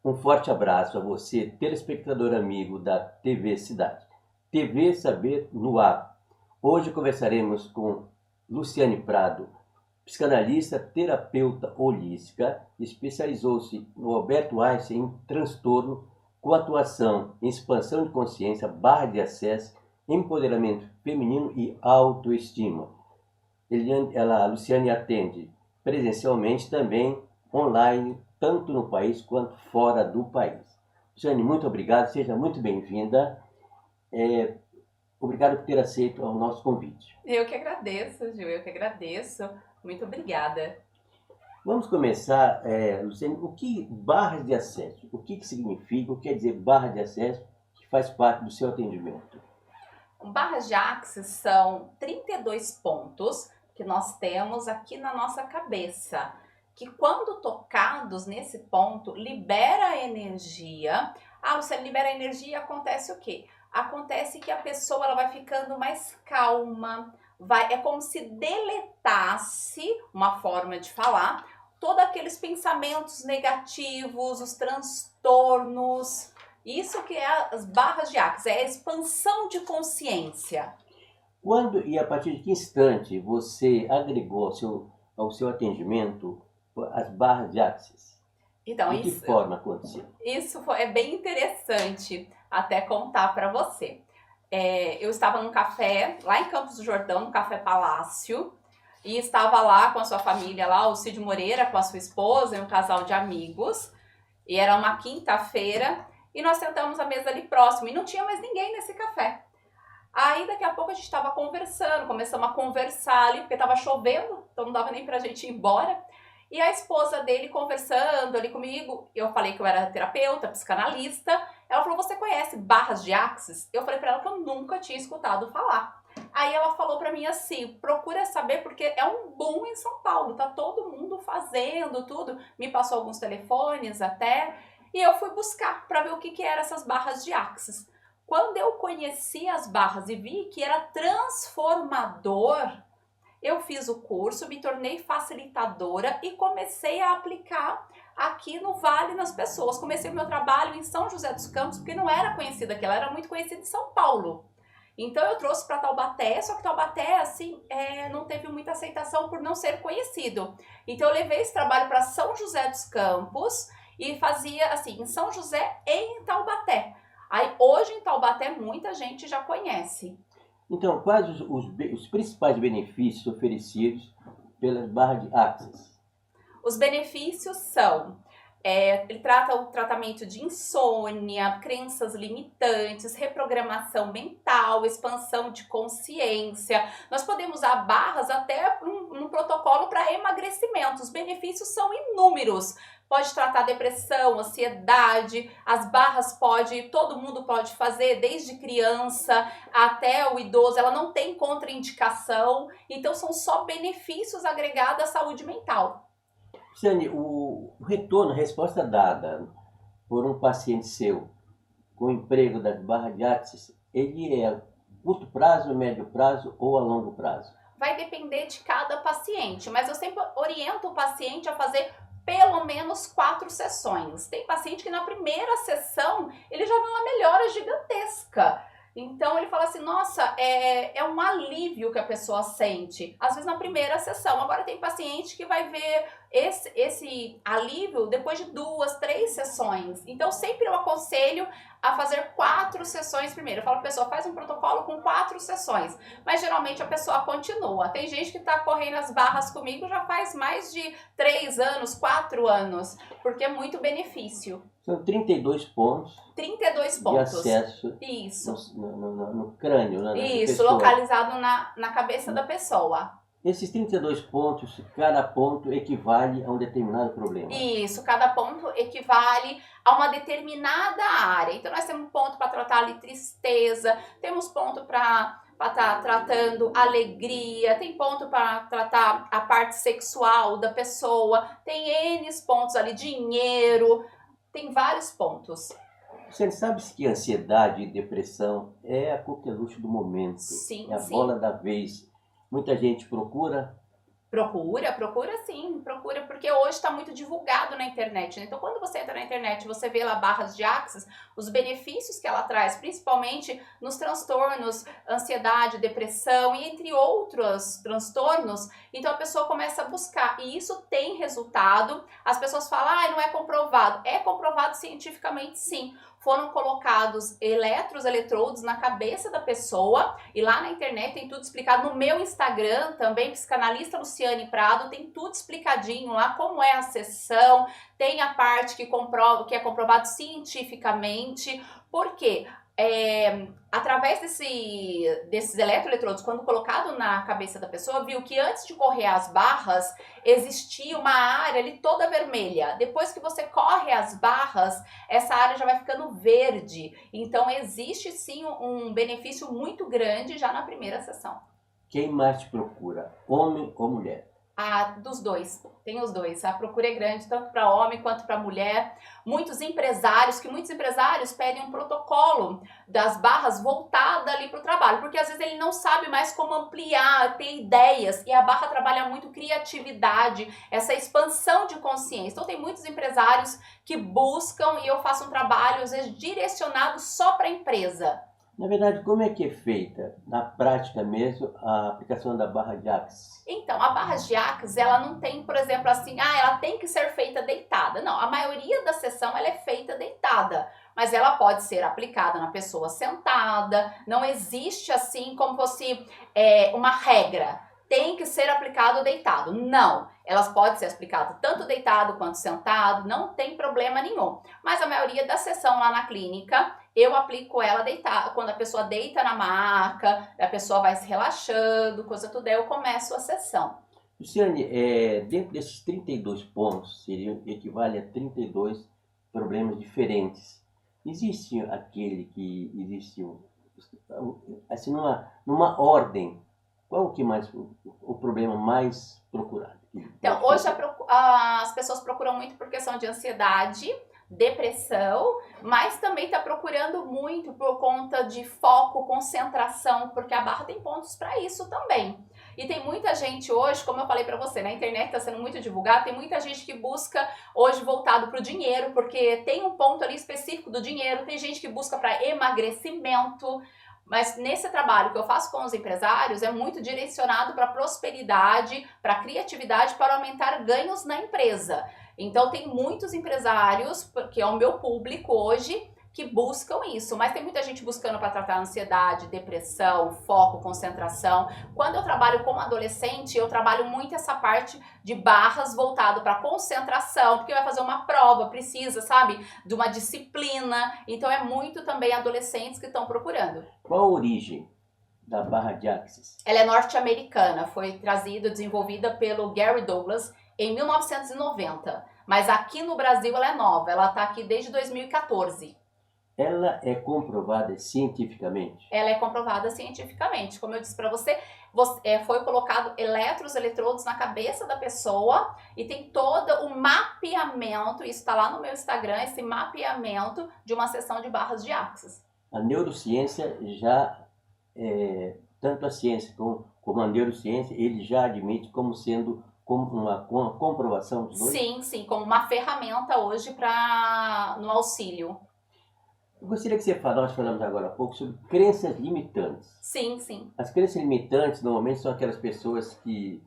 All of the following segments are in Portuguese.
Um forte abraço a você, telespectador amigo da TV Cidade. TV Saber no Ar. Hoje conversaremos com Luciane Prado, psicanalista, terapeuta holística, especializou-se no Alberto Einstein em transtorno, com atuação em expansão de consciência, barra de acesso, empoderamento feminino e autoestima. A Luciane atende presencialmente, também online, tanto no país quanto fora do país. Luciane, muito obrigado, seja muito bem-vinda. Obrigado por ter aceito o nosso convite. Eu que agradeço, Gil, eu que agradeço. Muito obrigada. Vamos começar, Luciane, o que barras de acesso? O que significa, o que quer dizer barra de acesso que faz parte do seu atendimento? Barras de Axis são 32 pontos que nós temos aqui na nossa cabeça, que quando tocados nesse ponto, libera energia. Luciane, libera energia, acontece o quê? Acontece que a pessoa ela vai ficando mais calma, é como se deletasse, uma forma de falar, todos aqueles pensamentos negativos, os transtornos. Isso que é as barras de Axis, é a expansão de consciência. Quando e a partir de que instante você agregou ao seu atendimento as barras de Axis? Então, De que forma aconteceu? Isso é bem interessante até contar para você. Eu estava num café, lá em Campos do Jordão, no Café Palácio, e estava lá com a sua família, lá o Cid Moreira com a sua esposa e um casal de amigos, e era uma quinta-feira, e nós sentamos à mesa ali próximo, e não tinha mais ninguém nesse café. Aí daqui a pouco a gente estava conversando, começamos a conversar ali, porque estava chovendo, então não dava nem pra gente ir embora. E a esposa dele conversando ali comigo, eu falei que eu era terapeuta, psicanalista. Ela falou, você conhece barras de Axis? Eu falei pra ela que eu nunca tinha escutado falar. Aí ela falou pra mim assim, procura saber porque é um boom em São Paulo, tá todo mundo fazendo tudo. Me passou alguns telefones até, e eu fui buscar pra ver o que eram essas barras de Axis. Quando eu conheci as barras e vi que era transformador, eu fiz o curso, me tornei facilitadora e comecei a aplicar aqui no Vale nas pessoas. Comecei o meu trabalho em São José dos Campos, porque não era conhecida aqui, ela era muito conhecida em São Paulo. Então eu trouxe para Taubaté, só que Taubaté assim não teve muita aceitação por não ser conhecido. Então eu levei esse trabalho para São José dos Campos e fazia assim em São José e em Taubaté. Aí hoje em Taubaté muita gente já conhece. Então, quais os principais benefícios oferecidos pelas barras de Axis? Os benefícios são, ele trata o tratamento de insônia, crenças limitantes, reprogramação mental, expansão de consciência. Nós podemos usar barras até num protocolo para emagrecimento. Os benefícios são inúmeros. Pode tratar depressão, ansiedade, as barras todo mundo pode fazer, desde criança até o idoso, ela não tem contraindicação, então são só benefícios agregados à saúde mental. Luciane, o retorno, a resposta dada por um paciente seu com o emprego das barras de Axis, ele é a curto prazo, médio prazo ou a longo prazo? Vai depender de cada paciente, mas eu sempre oriento o paciente a fazer pelo menos 4 sessões. Tem paciente que na primeira sessão ele já vê uma melhora gigantesca. Então ele fala assim, nossa, é um alívio que a pessoa sente, às vezes na primeira sessão. Agora tem paciente que vai ver esse alívio depois de 2, 3 sessões. Então sempre eu aconselho a fazer 4 sessões primeiro. Eu falo, a pessoa faz um protocolo com 4 sessões, mas geralmente a pessoa continua. Tem gente que está correndo as barras comigo já faz mais de 3 anos, 4 anos, porque é muito benefício. São 32 pontos 32 de pontos. acesso Isso. no crânio, né, Isso, localizado na cabeça da pessoa. Esses 32 pontos, cada ponto equivale a um determinado problema. Isso, cada ponto equivale a uma determinada área. Então nós temos um ponto para tratar ali tristeza, temos ponto para estar tratando alegria, tem ponto para tratar a parte sexual da pessoa, tem N pontos ali, dinheiro, tem vários pontos. Você sabe que ansiedade e depressão é a coqueluche do momento, Sim, é a sim. bola da vez. Muita gente procura Procura sim, procura, porque hoje está muito divulgado na internet, né? Então, quando você entra na internet, você vê lá barras de Axis, os benefícios que ela traz, principalmente nos transtornos, ansiedade, depressão e entre outros transtornos, então a pessoa começa a buscar, e isso tem resultado. As pessoas falam, ah, não é comprovado. É comprovado cientificamente, sim. Foram colocados eletrodos na cabeça da pessoa, e lá na internet tem tudo explicado. No meu Instagram também, psicanalista Luciane Prado, tem tudo explicadinho lá, como é a sessão, tem a parte que comprova, que é comprovado cientificamente. Por quê? Através desses eletrodos, quando colocado na cabeça da pessoa, viu que antes de correr as barras, existia uma área ali toda vermelha. Depois que você corre as barras, essa área já vai ficando verde. Então, existe sim um benefício muito grande já na primeira sessão. Quem mais te procura, homem ou mulher? Dos dois, tem os dois. A procura é grande, tanto para homem quanto para mulher. Muitos empresários pedem um protocolo das barras voltada ali para o trabalho, porque às vezes ele não sabe mais como ampliar, ter ideias, e a barra trabalha muito criatividade, essa expansão de consciência. Então tem muitos empresários que buscam, e eu faço um trabalho, às vezes, direcionado só para a empresa. Na verdade, como é que é feita, na prática mesmo, a aplicação da barra de Axis? Então, a barra de Axis, ela não tem, por exemplo, assim, ela tem que ser feita deitada. Não, a maioria da sessão ela é feita deitada, mas ela pode ser aplicada na pessoa sentada. Não existe assim como fosse uma regra. Tem que ser aplicado deitado. Não, elas podem ser aplicadas tanto deitado quanto sentado, não tem problema nenhum. Mas a maioria da sessão lá na clínica, eu aplico ela deitada. Quando a pessoa deita na maca, a pessoa vai se relaxando, coisa tudo, aí eu começo a sessão. Luciane, dentro desses 32 pontos, equivale a 32 problemas diferentes. Existe aquele que existe, assim, numa ordem, qual o problema mais procurado? Então, hoje as pessoas procuram muito por questão de ansiedade, depressão, mas também está procurando muito por conta de foco, concentração, porque a barra tem pontos para isso também. E tem muita gente hoje, como eu falei para você, na internet está sendo muito divulgado, tem muita gente que busca hoje voltado para o dinheiro, porque tem um ponto ali específico do dinheiro, tem gente que busca para emagrecimento. Mas nesse trabalho que eu faço com os empresários é muito direcionado para prosperidade, para criatividade, para aumentar ganhos na empresa. Então tem muitos empresários, que é o meu público hoje, que buscam isso, mas tem muita gente buscando para tratar ansiedade, depressão, foco, concentração. Quando eu trabalho com adolescente, eu trabalho muito essa parte de barras voltado para concentração, porque vai fazer uma prova, precisa, sabe, de uma disciplina. Então é muito também adolescentes que estão procurando. Qual a origem da barra de Axis? Ela é norte-americana, foi trazida, desenvolvida pelo Gary Douglas em 1990, mas aqui no Brasil ela é nova, ela está aqui desde 2014. Ela é comprovada cientificamente? Ela é comprovada cientificamente. Como eu disse para você, foi colocado eletrodos na cabeça da pessoa e tem todo o mapeamento, isso está lá no meu Instagram, esse mapeamento de uma sessão de barras de Axis. A neurociência já, tanto a ciência como a neurociência, ele já admite como sendo como uma comprovação dos dois? Sim, como uma ferramenta hoje no auxílio. Eu gostaria que você falasse, nós falamos agora há pouco, sobre crenças limitantes. Sim. As crenças limitantes normalmente são aquelas pessoas que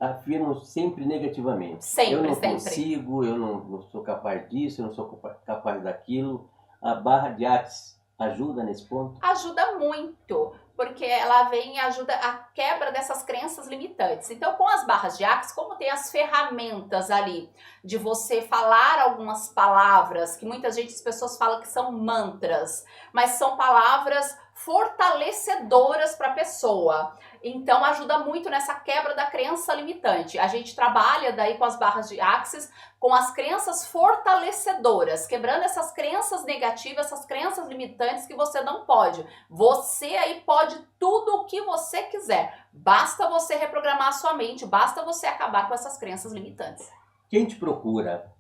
afirmam sempre negativamente. Eu não consigo, eu não sou capaz disso, eu não sou capaz daquilo. A barra de Axis ajuda nesse ponto? Ajuda muito, porque ela vem e ajuda a quebra dessas crenças limitantes. Então, com as barras de Axis, como tem as ferramentas ali de você falar algumas palavras, que muitas vezes as pessoas falam que são mantras, mas são palavras fortalecedoras para a pessoa. Então, ajuda muito nessa quebra da crença limitante. A gente trabalha daí com as barras de Axis, com as crenças fortalecedoras, quebrando essas crenças negativas, essas crenças limitantes que você não pode. Você aí pode tudo o que você quiser. Basta você reprogramar a sua mente, basta você acabar com essas crenças limitantes. Quem te procura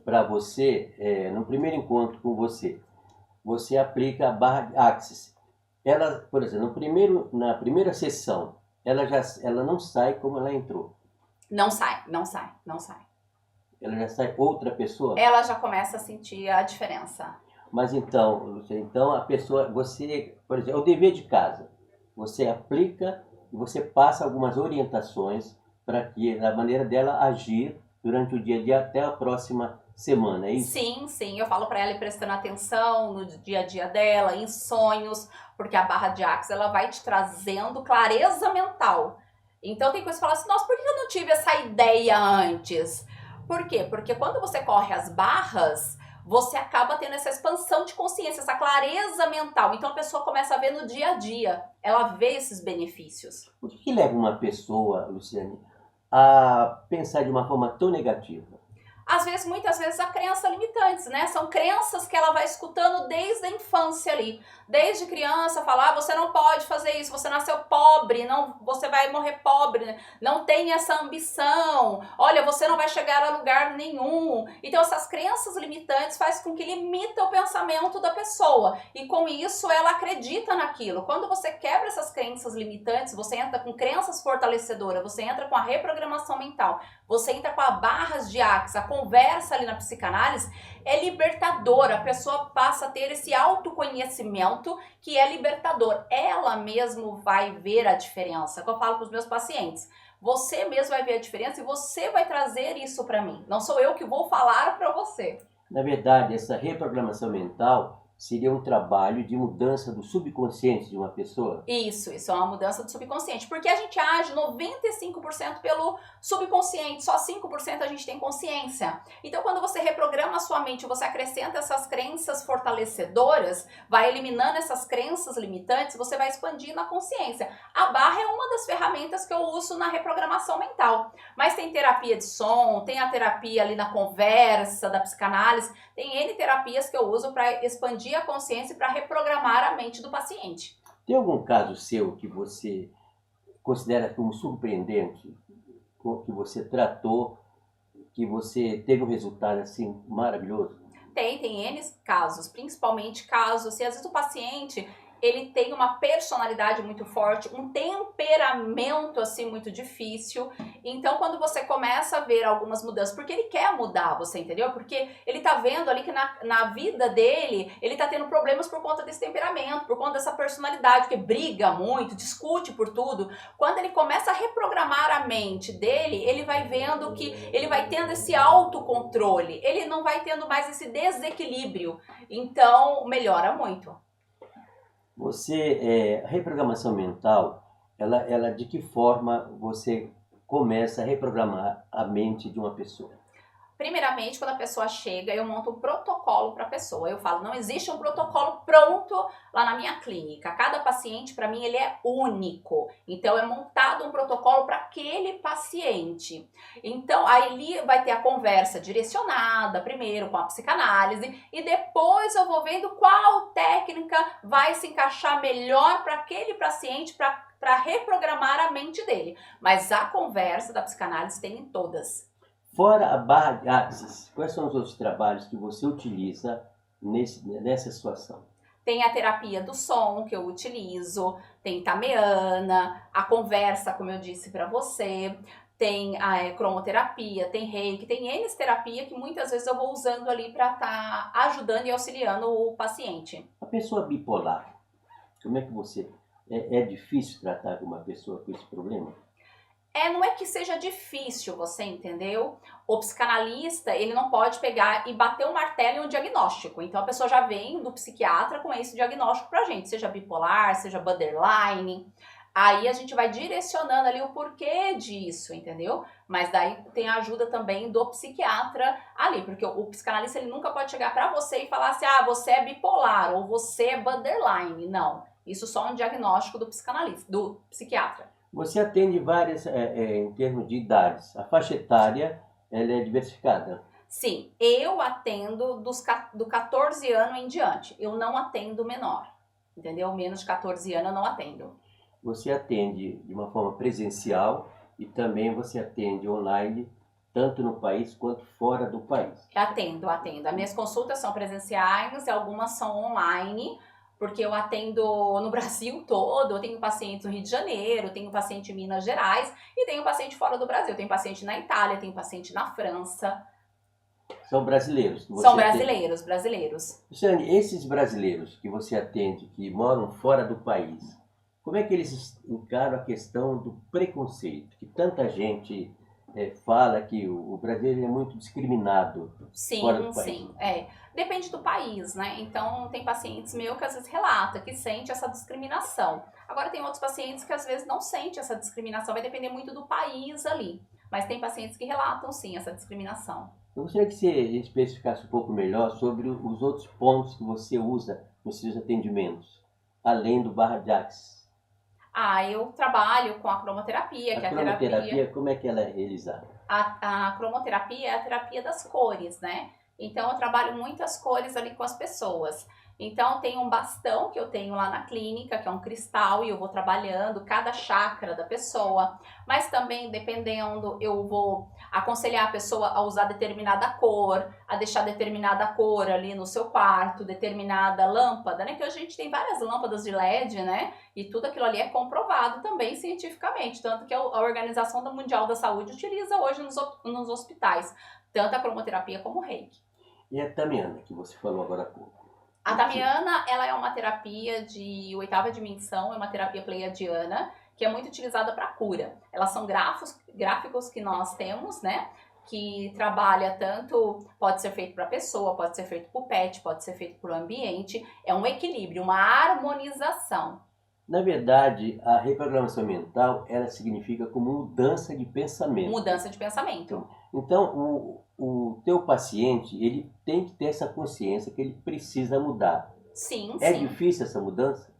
para você, no primeiro encontro com você, você aplica a barra de Axis. Ela, por exemplo, na primeira sessão, ela não sai como ela entrou. Não sai, não sai, não sai. Ela já sai outra pessoa? Ela já começa a sentir a diferença. Mas então, Luciane, então a pessoa, você, por exemplo, é o dever de casa. Você aplica e você passa algumas orientações para que a maneira dela agir durante o dia a dia até a próxima semana, é isso? Sim, sim, eu falo para ela ir prestando atenção no dia a dia dela, em sonhos, porque a barra de Axis ela vai te trazendo clareza mental. Então tem coisa que fala assim, nossa, por que eu não tive essa ideia antes? Por quê? Porque quando você corre as barras, você acaba tendo essa expansão de consciência, essa clareza mental. Então a pessoa começa a ver no dia a dia, ela vê esses benefícios. O que leva uma pessoa, Luciane, a pensar de uma forma tão negativa? Às vezes, muitas vezes, a crença limitantes, né? São crenças que ela vai escutando desde a infância ali. Desde criança, falar, ah, você não pode fazer isso, você nasceu pobre, não, você vai morrer pobre, não tem essa ambição, olha, você não vai chegar a lugar nenhum. Então, essas crenças limitantes fazem com que limita o pensamento da pessoa. E com isso, ela acredita naquilo. Quando você quebra essas crenças limitantes, você entra com crenças fortalecedoras, você entra com a reprogramação mental, você entra com a barras de Axis, a conversa ali na psicanálise é libertadora, a pessoa passa a ter esse autoconhecimento que é libertador. Ela mesmo vai ver a diferença, que eu falo para os meus pacientes. Você mesmo vai ver a diferença e você vai trazer isso para mim. Não sou eu que vou falar para você. Na verdade, essa reprogramação mental seria um trabalho de mudança do subconsciente de uma pessoa. Isso é uma mudança do subconsciente, porque a gente age 95% pelo subconsciente, só 5% a gente tem consciência. Então, quando você reprograma a sua mente, você acrescenta essas crenças fortalecedoras, vai eliminando essas crenças limitantes, você vai expandindo a consciência. A barra é uma das ferramentas que eu uso na reprogramação mental, mas tem terapia de som, tem a terapia ali na conversa, da psicanálise, tem N terapias que eu uso para expandir a consciência e para reprogramar a mente do paciente. Tem algum caso seu que você considera como surpreendente, que você tratou, que você teve um resultado assim maravilhoso? Tem N casos, principalmente casos, assim, às vezes o paciente, ele tem uma personalidade muito forte, um temperamento, assim, muito difícil. Então, quando você começa a ver algumas mudanças, porque ele quer mudar, você entendeu? Porque ele tá vendo ali que na vida dele, ele tá tendo problemas por conta desse temperamento, por conta dessa personalidade, que briga muito, discute por tudo. Quando ele começa a reprogramar a mente dele, ele vai vendo que ele vai tendo esse autocontrole, ele não vai tendo mais esse desequilíbrio. Então, melhora muito. A reprogramação mental, ela de que forma você começa a reprogramar a mente de uma pessoa? Primeiramente, quando a pessoa chega, eu monto um protocolo para a pessoa. Eu falo, não existe um protocolo pronto lá na minha clínica. Cada paciente, para mim, ele é único. Então, é montado um protocolo para aquele paciente. Então, aí ali vai ter a conversa direcionada, primeiro com a psicanálise, e depois eu vou vendo qual técnica vai se encaixar melhor para aquele paciente, para reprogramar a mente dele. Mas a conversa da psicanálise tem em todas. Fora a barra de Axis, quais são os outros trabalhos que você utiliza nessa situação? Tem a terapia do som que eu utilizo, tem tameana, a conversa, como eu disse para você, tem a cromoterapia, tem reiki, tem N terapia que muitas vezes eu vou usando ali para estar ajudando e auxiliando o paciente. A pessoa bipolar, como é que você... É difícil tratar uma pessoa com esse problema? Não é que seja difícil, você entendeu? O psicanalista, ele não pode pegar e bater um martelo em um diagnóstico. Então, a pessoa já vem do psiquiatra com esse diagnóstico pra gente, seja bipolar, seja borderline. Aí a gente vai direcionando ali o porquê disso, entendeu? Mas daí tem a ajuda também do psiquiatra ali, porque o psicanalista, ele nunca pode chegar pra você e falar assim, ah, você é bipolar ou você é borderline. Não, isso só é um diagnóstico do psicanalista, do psiquiatra. Você atende várias, em termos de idades. A faixa etária, ela é diversificada. Sim, eu atendo do 14 anos em diante. Eu não atendo menor, entendeu? Menos de 14 anos eu não atendo. Você atende de uma forma presencial e também você atende online, tanto no país quanto fora do país. Atendo. As minhas consultas são presenciais e algumas são online, porque eu atendo no Brasil todo, eu tenho pacientes no Rio de Janeiro, tenho paciente em Minas Gerais e tenho paciente fora do Brasil, tenho paciente na Itália, tenho paciente na França. São brasileiros que você São atende. brasileiros, brasileiros. Luciane, esses brasileiros que você atende, que moram fora do país, como é que eles encaram a questão do preconceito? Que tanta gente fala que o brasileiro é muito discriminado fora do Sim, país. sim, é. Depende do país, né? Então, tem pacientes meus que às vezes relata que sente essa discriminação. Agora, tem outros pacientes que às vezes não sente essa discriminação, vai depender muito do país ali. Mas tem pacientes que relatam, sim, essa discriminação. Eu gostaria que você especificasse um pouco melhor sobre os outros pontos que você usa nos seus atendimentos, além do Barra-Jax. Eu trabalho com a cromoterapia, que é a terapia... cromoterapia, como é que ela é realizada? A cromoterapia é a terapia das cores, né? Então, eu trabalho muitas cores ali com as pessoas. Então, tem um bastão que eu tenho lá na clínica, que é um cristal, e eu vou trabalhando cada chakra da pessoa. Mas também, dependendo, eu vou aconselhar a pessoa a usar determinada cor, a deixar determinada cor ali no seu quarto, determinada lâmpada, né? Que hoje a gente tem várias lâmpadas de LED, né? E tudo aquilo ali é comprovado também cientificamente. Tanto que a Organização Mundial da Saúde utiliza hoje nos hospitais, tanto a cromoterapia como o reiki. E a Tamiana, que você falou agora há pouco? A Tamiana, ela é uma terapia de 8ª dimensão, é uma terapia pleiadiana, que é muito utilizada para cura. Elas são gráficos que nós temos, né? Que trabalha tanto, pode ser feito para a pessoa, pode ser feito para o pet, pode ser feito para o ambiente. É um equilíbrio, uma harmonização. Na verdade, a reprogramação mental, ela significa como mudança de pensamento. Mudança de pensamento. Então, o teu paciente, ele tem que ter essa consciência que ele precisa mudar. Sim, É sim. difícil essa mudança?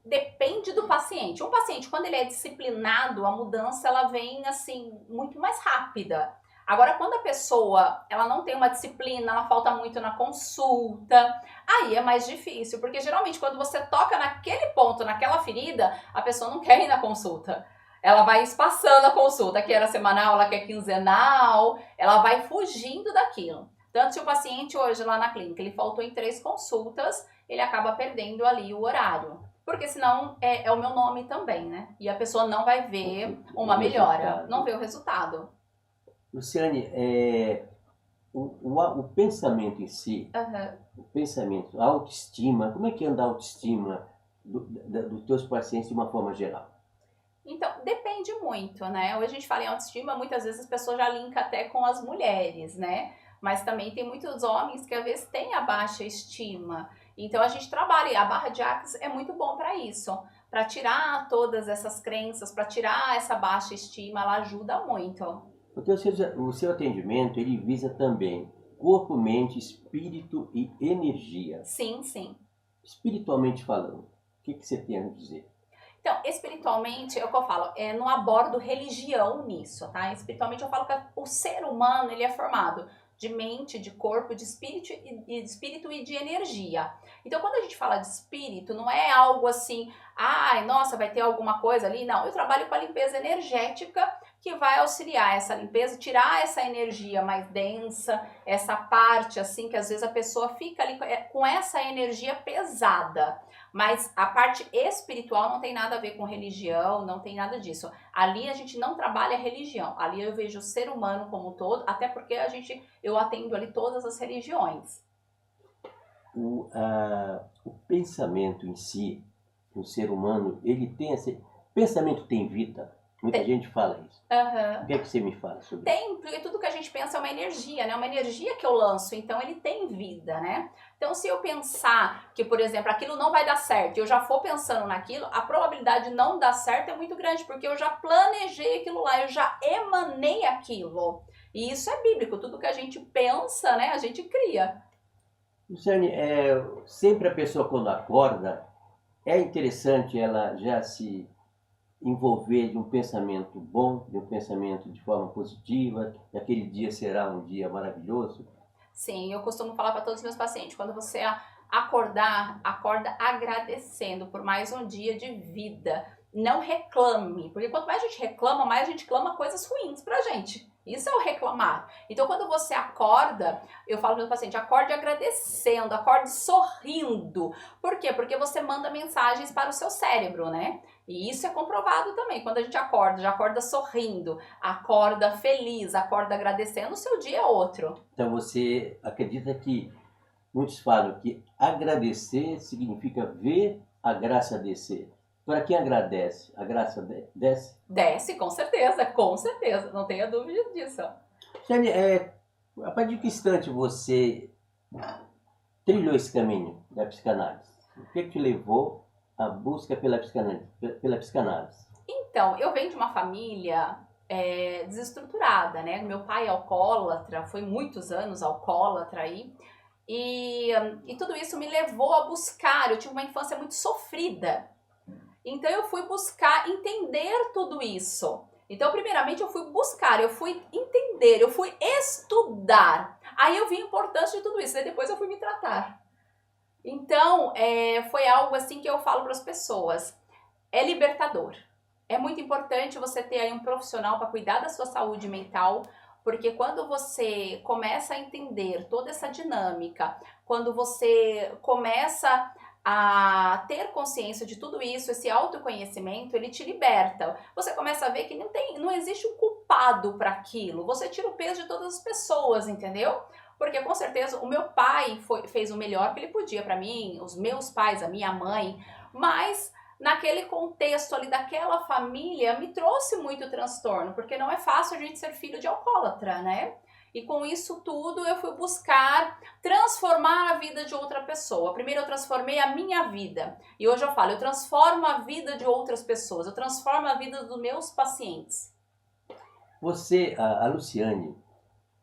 Depende do paciente. Um paciente, quando ele é disciplinado, a mudança ela vem assim muito mais rápida. Agora, quando a pessoa ela não tem uma disciplina, ela falta muito na consulta, aí é mais difícil, porque geralmente quando você toca naquele ponto, naquela ferida, a pessoa não quer ir na consulta. Ela vai espaçando a consulta, que era semanal, ela quer quinzenal, ela vai fugindo daquilo. Tanto se o paciente hoje lá na clínica, ele faltou em 3 consultas, ele acaba perdendo ali o horário. Porque senão é o meu nome também, né? E a pessoa não vai ver uma melhora, não vê o resultado. Luciane, o pensamento em si, o pensamento, a autoestima, como é que anda a autoestima dos teus pacientes de uma forma geral? Então, depende muito, né? Hoje a gente fala em autoestima, muitas vezes as pessoas já linkam até com as mulheres, né? Mas também tem muitos homens que às vezes têm a baixa estima. Então a gente trabalha, a Barra-Jax é muito bom para isso, para tirar todas essas crenças, para tirar essa baixa estima, ela ajuda muito. Porque o seu atendimento, ele visa também corpo, mente, espírito e energia. Sim, sim. Espiritualmente falando, o que você tem a dizer? Então, espiritualmente, é o que eu falo, não abordo religião nisso, tá? Espiritualmente eu falo que o ser humano, ele é formado de mente, de corpo, de espírito e de energia. Então, quando a gente fala de espírito, não é algo assim, ai, nossa, vai ter alguma coisa ali. Não, eu trabalho com a limpeza energética, que vai auxiliar essa limpeza, tirar essa energia mais densa, essa parte assim, que às vezes a pessoa fica ali com essa energia pesada. Mas a parte espiritual não tem nada a ver com religião, não tem nada disso. Ali a gente não trabalha religião, ali eu vejo o ser humano como um todo, até porque eu atendo ali todas as religiões. O pensamento em si, o ser humano, ele tem esse... Pensamento tem vida? Muita gente fala isso. O que é que você me fala sobre isso? Tem, porque tudo que a gente pensa é uma energia, né? Uma energia que eu lanço, então ele tem vida, né? Então se eu pensar que, por exemplo, aquilo não vai dar certo e eu já for pensando naquilo, a probabilidade de não dar certo é muito grande, porque eu já planejei aquilo lá, eu já emanei aquilo. E isso é bíblico, tudo que a gente pensa, né, a gente cria. Luciane, sempre a pessoa quando acorda, é interessante ela já se envolver de um pensamento bom, de um pensamento de forma positiva, que aquele dia será um dia maravilhoso? Sim, eu costumo falar para todos os meus pacientes, quando você acordar, acorda agradecendo por mais um dia de vida. Não reclame, porque quanto mais a gente reclama, mais a gente clama coisas ruins pra gente. Isso é o reclamar. Então, quando você acorda, eu falo para o paciente, acorde agradecendo, acorde sorrindo. Por quê? Porque você manda mensagens para o seu cérebro, né? E isso é comprovado também. Quando a gente acorda, já acorda sorrindo, acorda feliz, acorda agradecendo, o seu dia é outro. Então você acredita que muitos falam que agradecer significa ver a graça descer. Para quem agradece, a graça desce? Desce, com certeza, não tenha dúvida disso. Shane, a partir de que instante você trilhou esse caminho da psicanálise? O que te levou à busca pela psicanálise? Então, eu venho de uma família desestruturada, né? Meu pai é alcoólatra, foi muitos anos alcoólatra aí. E tudo isso me levou a buscar, eu tive uma infância muito sofrida. Então eu fui buscar entender tudo isso. Então, primeiramente, eu fui buscar, eu fui entender, eu fui estudar. Aí eu vi a importância de tudo isso, e depois eu fui me tratar. Então, foi algo assim que eu falo para as pessoas. É libertador. É muito importante você ter aí um profissional para cuidar da sua saúde mental, porque quando você começa a entender toda essa dinâmica, quando você começa a ter consciência de tudo isso, esse autoconhecimento, ele te liberta. Você começa a ver que não existe um culpado para aquilo. Você tira o peso de todas as pessoas, entendeu? Porque com certeza o meu pai fez o melhor que ele podia para mim, os meus pais, a minha mãe, mas naquele contexto ali daquela família me trouxe muito transtorno, porque não é fácil a gente ser filho de alcoólatra, né? E com isso tudo eu fui buscar transformar a vida de outra pessoa. Primeiro eu transformei a minha vida. E hoje eu falo, eu transformo a vida de outras pessoas. Eu transformo a vida dos meus pacientes. Você, a Luciane,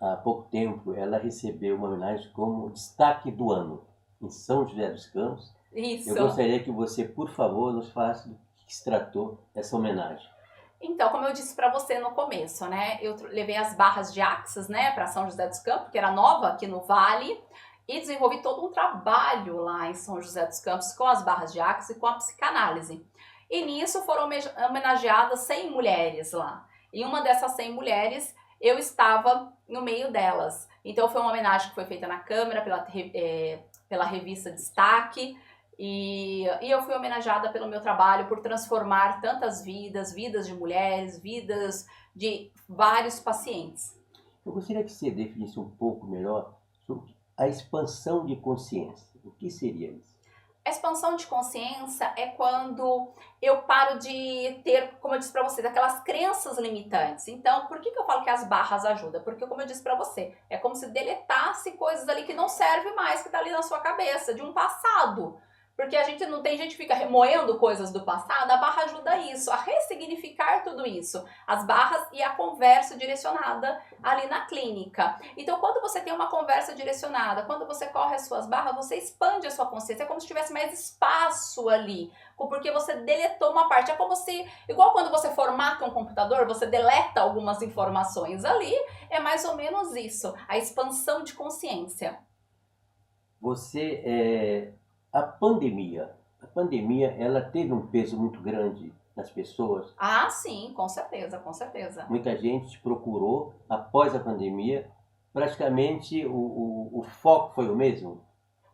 há pouco tempo, ela recebeu uma homenagem como destaque do ano em São José dos Campos. Isso. Eu gostaria que você, por favor, nos falasse do que se tratou essa homenagem. Então, como eu disse para você no começo, né, eu levei as barras de Axis, né, para São José dos Campos, que era nova aqui no Vale, e desenvolvi todo um trabalho lá em São José dos Campos com as barras de Axis e com a psicanálise. E nisso foram homenageadas 100 mulheres lá. E uma dessas 100 mulheres, eu estava no meio delas. Então, foi uma homenagem que foi feita na Câmara, pela revista Destaque, e eu fui homenageada pelo meu trabalho por transformar tantas vidas, vidas de mulheres, vidas de vários pacientes. Eu gostaria que você definisse um pouco melhor sobre a expansão de consciência. O que seria isso? A expansão de consciência é quando eu paro de ter, como eu disse para você, daquelas crenças limitantes. Então, por que eu falo que as barras ajudam? Porque, como eu disse para você, é como se deletasse coisas ali que não servem mais, que tá ali na sua cabeça, de um passado. Porque a gente não tem gente que fica remoendo coisas do passado, a barra ajuda isso, a ressignificar tudo isso. As barras e a conversa direcionada ali na clínica. Então, quando você tem uma conversa direcionada, quando você corre as suas barras, você expande a sua consciência, é como se tivesse mais espaço ali, porque você deletou uma parte. É como se, igual quando você formata um computador, você deleta algumas informações ali, é mais ou menos isso, a expansão de consciência. A pandemia, ela teve um peso muito grande nas pessoas. Ah, sim, com certeza, com certeza. Muita gente te procurou após a pandemia. Praticamente o foco foi o mesmo?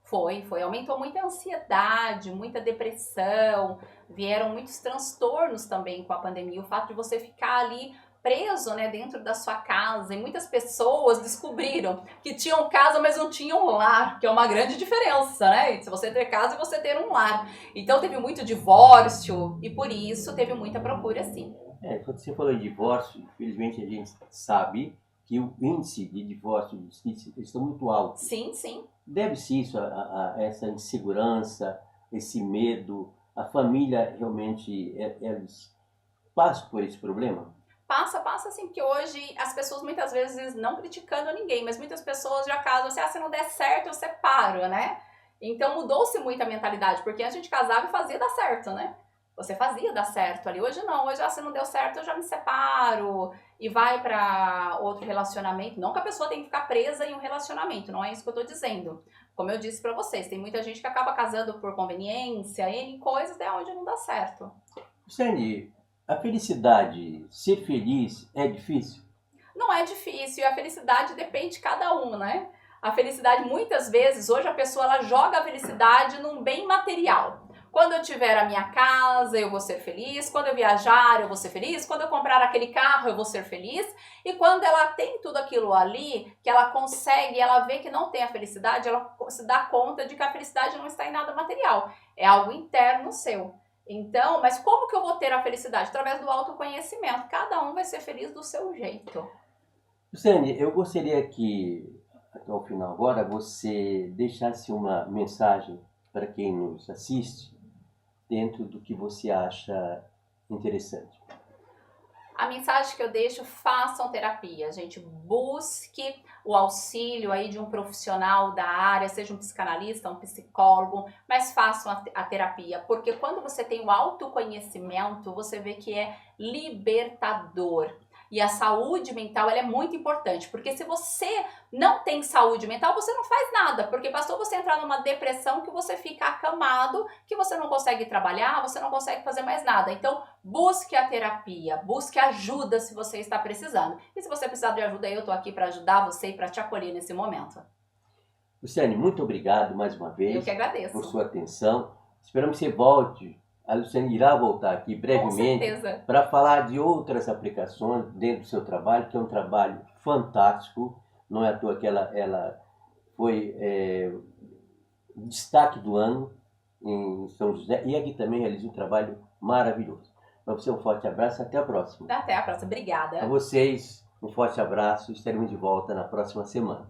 Foi. Aumentou muita ansiedade, muita depressão, vieram muitos transtornos também com a pandemia. O fato de você ficar ali preso, né, dentro da sua casa, e muitas pessoas descobriram que tinham casa, mas não tinham lar, que é uma grande diferença, né? Se você ter casa e você ter um lar. Então teve muito divórcio e por isso teve muita procura, sim. Quando você falou em divórcio, infelizmente a gente sabe que o índice de divórcio está muito alto. Sim, sim. Deve-se isso a essa insegurança, esse medo? A família realmente, eles passam por esse problema? Passa assim, porque hoje as pessoas muitas vezes, não criticando ninguém, mas muitas pessoas já casam assim, se não der certo eu separo, né? Então mudou-se muito a mentalidade, porque antes a gente casava e fazia dar certo, né? Você fazia dar certo ali, hoje não, hoje se não deu certo eu já me separo e vai para outro relacionamento. Não que a pessoa tenha que ficar presa em um relacionamento, não é isso que eu tô dizendo. Como eu disse para vocês, tem muita gente que acaba casando por conveniência, N coisas, é onde não dá certo. Luciane, a felicidade, ser feliz é difícil? Não é difícil, e a felicidade depende de cada um, né? A felicidade, muitas vezes, hoje a pessoa ela joga a felicidade num bem material. Quando eu tiver a minha casa, eu vou ser feliz. Quando eu viajar, eu vou ser feliz. Quando eu comprar aquele carro, eu vou ser feliz. E quando ela tem tudo aquilo ali, que ela consegue, ela vê que não tem a felicidade, ela se dá conta de que a felicidade não está em nada material. É algo interno seu. Então, mas como que eu vou ter a felicidade? Através do autoconhecimento. Cada um vai ser feliz do seu jeito. Luciane, eu gostaria que, até o final agora, você deixasse uma mensagem para quem nos assiste, dentro do que você acha interessante. A mensagem que eu deixo, façam terapia, gente, busque o auxílio aí de um profissional da área, seja um psicanalista, um psicólogo, mas façam a terapia, porque quando você tem o autoconhecimento, você vê que é libertador. E a saúde mental ela é muito importante, porque se você não tem saúde mental, você não faz nada, porque bastou você entrar numa depressão que você fica acamado, que você não consegue trabalhar, você não consegue fazer mais nada. Então, busque a terapia, busque ajuda se você está precisando. E se você precisar de ajuda, eu estou aqui para ajudar você e para te acolher nesse momento. Luciane, muito obrigado mais uma vez. Eu que agradeço. Por sua atenção. Esperamos que você volte. A Luciane irá voltar aqui brevemente para falar de outras aplicações dentro do seu trabalho, que é um trabalho fantástico. Não é à toa que ela foi destaque do ano em São José e aqui também realiza um trabalho maravilhoso. Para você um forte abraço e até a próxima. Até a próxima. Obrigada. A vocês um forte abraço. Estaremos de volta na próxima semana.